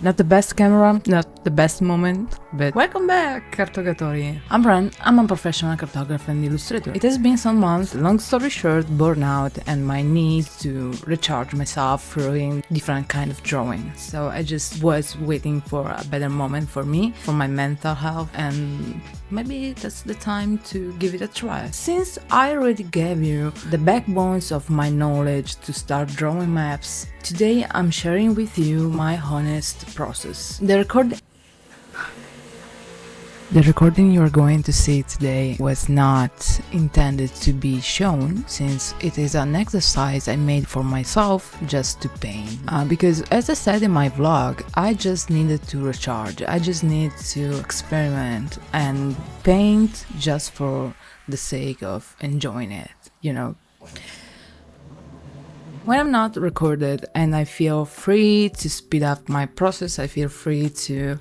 Not the best camera, not the best moment, but welcome back, cartography. I'm Ren, I'm a professional cartographer and illustrator. It has been some months, long story short, burnout and my need to recharge myself through different kind of drawing. So I just was waiting for a better moment for me, for my mental health, and maybe that's the time to give it a try. Since I already gave you the backbones of my knowledge to start drawing maps, today I'm sharing with you my honest process. The recording you're going to see today was not intended to be shown, since it is an exercise I made for myself just to paint. Because as I said in my vlog, I just needed to recharge. I just need to experiment and paint just for the sake of enjoying it, you know. When I'm not recorded and I feel free to speed up my process, I feel free to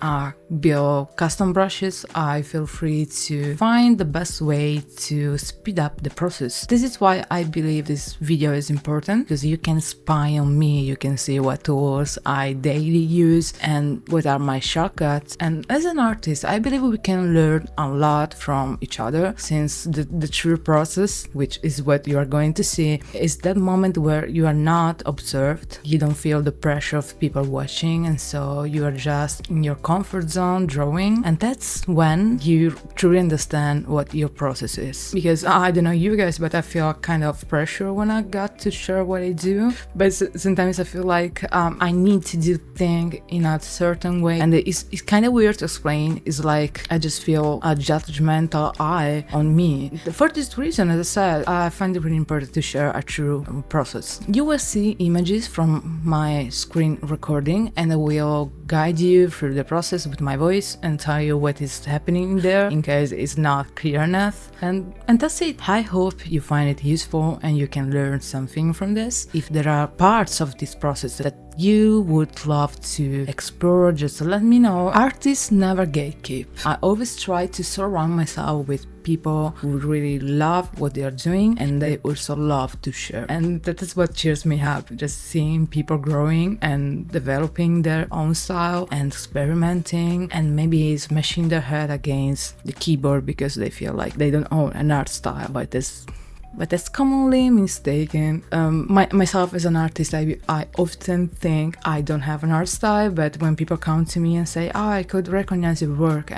build custom brushes, I feel free to find the best way to speed up the process. This is why I believe this video is important, because you can spy on me, you can see what tools I daily use and what are my shortcuts. And as an artist, I believe we can learn a lot from each other, since the true process, which is what you are going to see, is that moment where you are not observed, you don't feel the pressure of people watching, and so you are just in your comfort zone drawing, and that's when you truly understand what your process is. Because I don't know you guys, but I feel kind of pressure when I got to share what I do, but sometimes I feel like I need to do things in a certain way, and it's kind of weird to explain. It's like I just feel a judgmental eye on me. For this reason, as I said, I find it really important to share a true process. You will see images from my screen recording, and I will guide you through the process with my voice and tell you what is happening there in case it's not clear enough. And that's it. I hope you find it useful and you can learn something from this. If there are parts of this process that you would love to explore, just let me know. Artists never gatekeep. I always try to surround myself with people who really love what they are doing, and they also love to share. And that is what cheers me up, just seeing people growing and developing their own style and experimenting, and maybe smashing their head against the keyboard because they feel like they don't own an art style, but that's commonly mistaken. Myself as an artist, I often think I don't have an art style, but when people come to me and say, oh, I could recognize your work,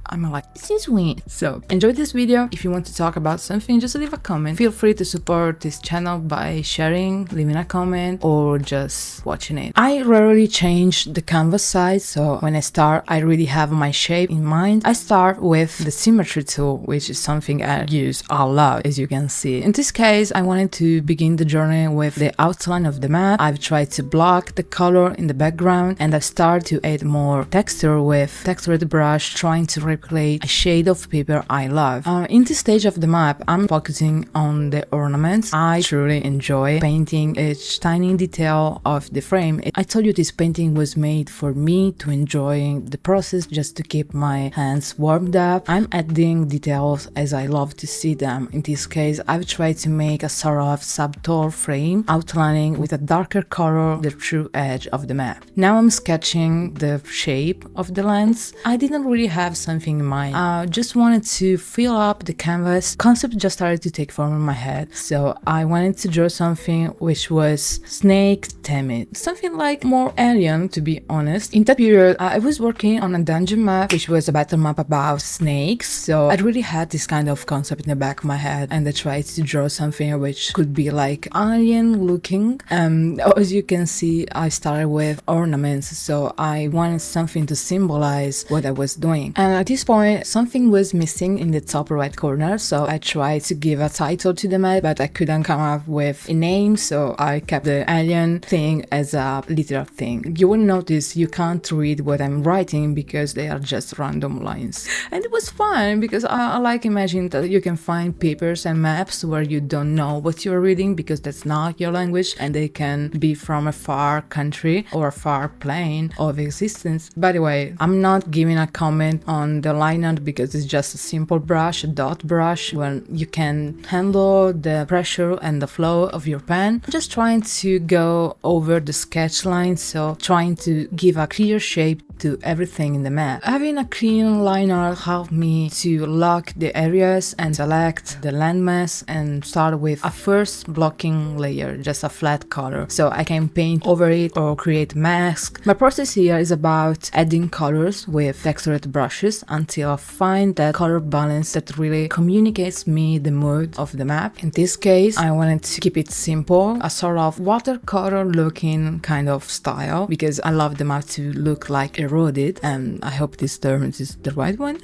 I'm like, since when? So enjoy this video. If you want to talk about something, just leave a comment. Feel free to support this channel by sharing, leaving a comment, or just watching it. I rarely change the canvas size, so when I start, I really have my shape in mind. I start with the symmetry tool, which is something I use a lot, as you can see. In this case, I wanted to begin the journey with the outline of the map. I've tried to block the color in the background, and I start to add more texture with textured brush, trying to replicate a shade of paper I love. In this stage of the map, I'm focusing on the ornaments. I truly enjoy painting each tiny detail of the frame. I told you this painting was made for me to enjoy the process, just to keep my hands warmed up. I'm adding details as I love to see them. In this case, I've tried to make a sort of subtle frame, outlining with a darker color the true edge of the map. Now I'm sketching the shape of the lens. I didn't really have something in mind. I just wanted to fill up the canvas. Concept just started to take form in my head, so I wanted to draw something which was snake-themed, something like more alien, to be honest. In that period, I was working on a dungeon map, which was a battle map about snakes, so I really had this kind of concept in the back of my head, and I tried to draw something which could be like alien looking. As you can see, I started with ornaments, so I wanted something to symbolize what I was doing. And at this point, something was missing in the top right corner, so I tried to give a title to the map, but I couldn't come up with a name, so I kept the alien thing as a literal thing. You will notice you can't read what I'm writing because they are just random lines. And it was fun because I like imagining that you can find papers and maps where you don't know what you're reading because that's not your language, and they can be from a far country or a far plane of existence. By the way, I'm not giving a comment on on the line art because it's just a simple brush, a dot brush, when you can handle the pressure and the flow of your pen. Just trying to go over the sketch line, so trying to give a clear shape to everything in the map. Having a clean line art helped me to lock the areas and select the landmass and start with a first blocking layer, just a flat color, so I can paint over it or create masks. My process here is about adding colors with textured brushes until I find that color balance that really communicates me the mood of the map. In this case, I wanted to keep it simple, a sort of watercolor looking kind of style, because I love the map to look like eroded, and I hope this term is the right one.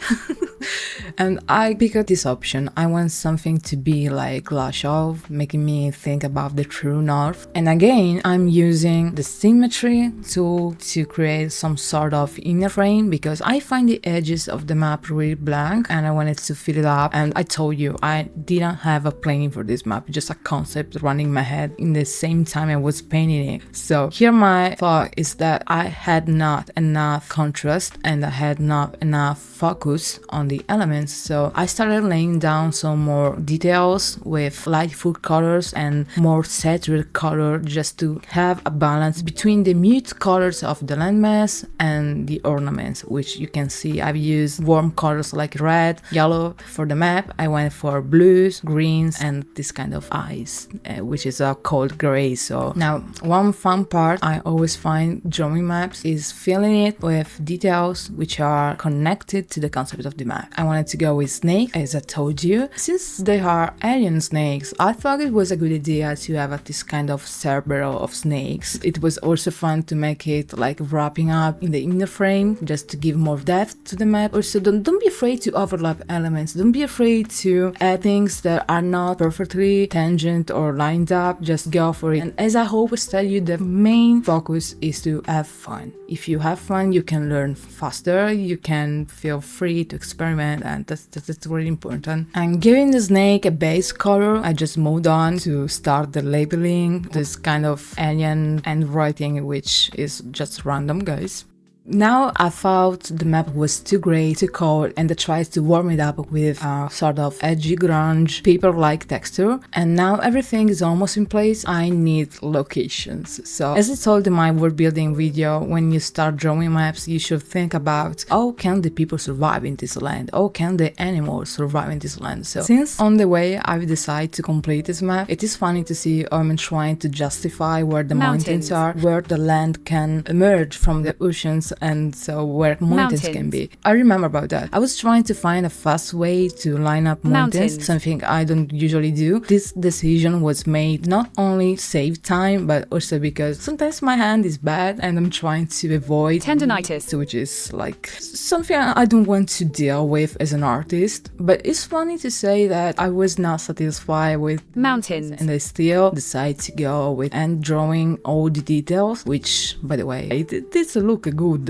And I picked this option. I want something to be like glass off, making me think about the true north. And again, I'm using the symmetry tool to create some sort of inner frame, because I find the edges of the map really blank and I wanted to fill it up. And I told you, I didn't have a planning for this map, just a concept running in my head in the same time I was painting it. So here my thought is that I had not enough contrast and I had not enough focus on the elements, so I started laying down some more details with light food colors and more saturated color, just to have a balance between the mute colors of the landmass and the ornaments, which you can see I've used warm colors like red, yellow. For the map I went for blues, greens, and this kind of eyes, which is a cold gray. So now, one fun part I always find drawing maps is filling it with details which are connected to the concept of the map. I wanted to go with snake, as I told you. Since they are alien snakes, I thought it was a good idea to have this kind of cerebral of snakes. It was also fun to make it like wrapping up in the inner frame, just to give more depth to the map. Also, don't be afraid to overlap elements. Don't be afraid to add things that are not perfectly tangent or lined up. Just go for it. And as I always tell you, the main focus is to have fun. If you have fun, you can learn faster, you can feel free to experiment, and that's really important. And giving the snake a base color, I just moved on to start the labeling, this kind of alien handwriting, which is just random, guys. Now I thought the map was too gray, too cold, and I tried to warm it up with a sort of edgy grunge, paper-like texture. And now everything is almost in place. I need locations. So as I told in my world building video, when you start drawing maps, you should think about how can the people survive in this land? How can the animals survive in this land? So since on the way I've decided to complete this map, it is funny to see how I'm trying to justify where the mountains are, where the land can emerge from the oceans, and so where mountains can be. I remember about that. I was trying to find a fast way to line up mountains, something I don't usually do. This decision was made not only to save time, but also because sometimes my hand is bad and I'm trying to avoid tendinitis, which is like something I don't want to deal with as an artist. But it's funny to say that I was not satisfied with mountains, and I still decided to go with hand drawing all the details, which, by the way, it did look good.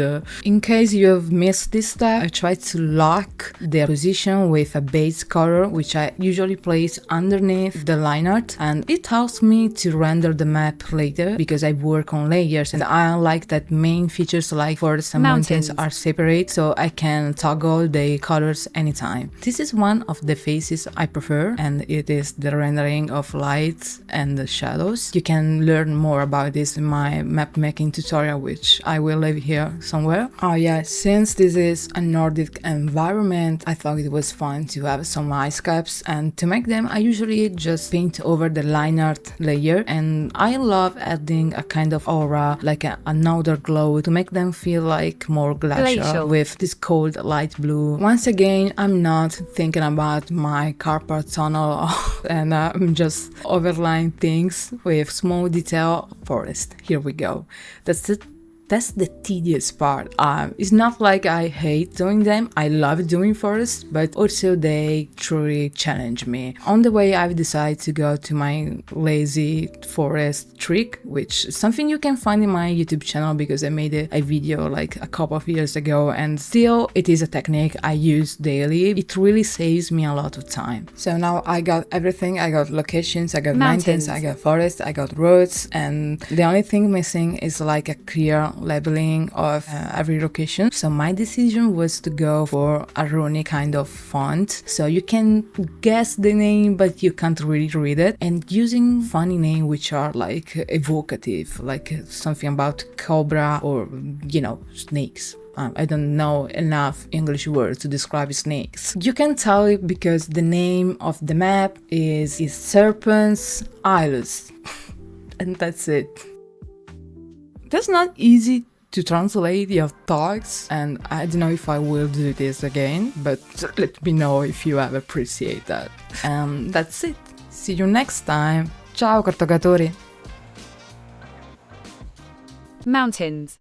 In case you have missed this step, I tried to lock the position with a base color, which I usually place underneath the line art, and it helps me to render the map later because I work on layers, and I like that main features like forests and mountains are separate, so I can toggle the colors anytime. This is one of the phases I prefer, and it is the rendering of lights and the shadows. You can learn more about this in my map making tutorial, which I will leave here somewhere. Oh yeah, since this is a Nordic environment, I thought it was fun to have some ice caps, and to make them I usually just paint over the line art layer, and I love adding a kind of aura, like another glow, to make them feel like more glacial with this cold light blue. Once again, I'm not thinking about my carpal tunnel and I'm just overlaying things with small detail forest. Here we go. That's the tedious part. It's not like I hate doing them. I love doing forests, but also they truly challenge me. On the way, I've decided to go to my lazy forest trick, which is something you can find in my YouTube channel because I made a video like a couple of years ago, and still it is a technique I use daily. It really saves me a lot of time. So now I got everything. I got locations, I got mountains, I got forests, I got roads, and the only thing missing is like a clear labeling of every location. So my decision was to go for a runny kind of font. So you can guess the name, but you can't really read it. And using funny names which are like evocative, like something about cobra or, you know, snakes. I don't know enough English words to describe snakes. You can tell it because the name of the map is Serpents Isles. And that's it. That's not easy to translate your thoughts, and I don't know if I will do this again, but let me know if you ever appreciate that. That's it. See you next time. Ciao cartogratori! Mountains.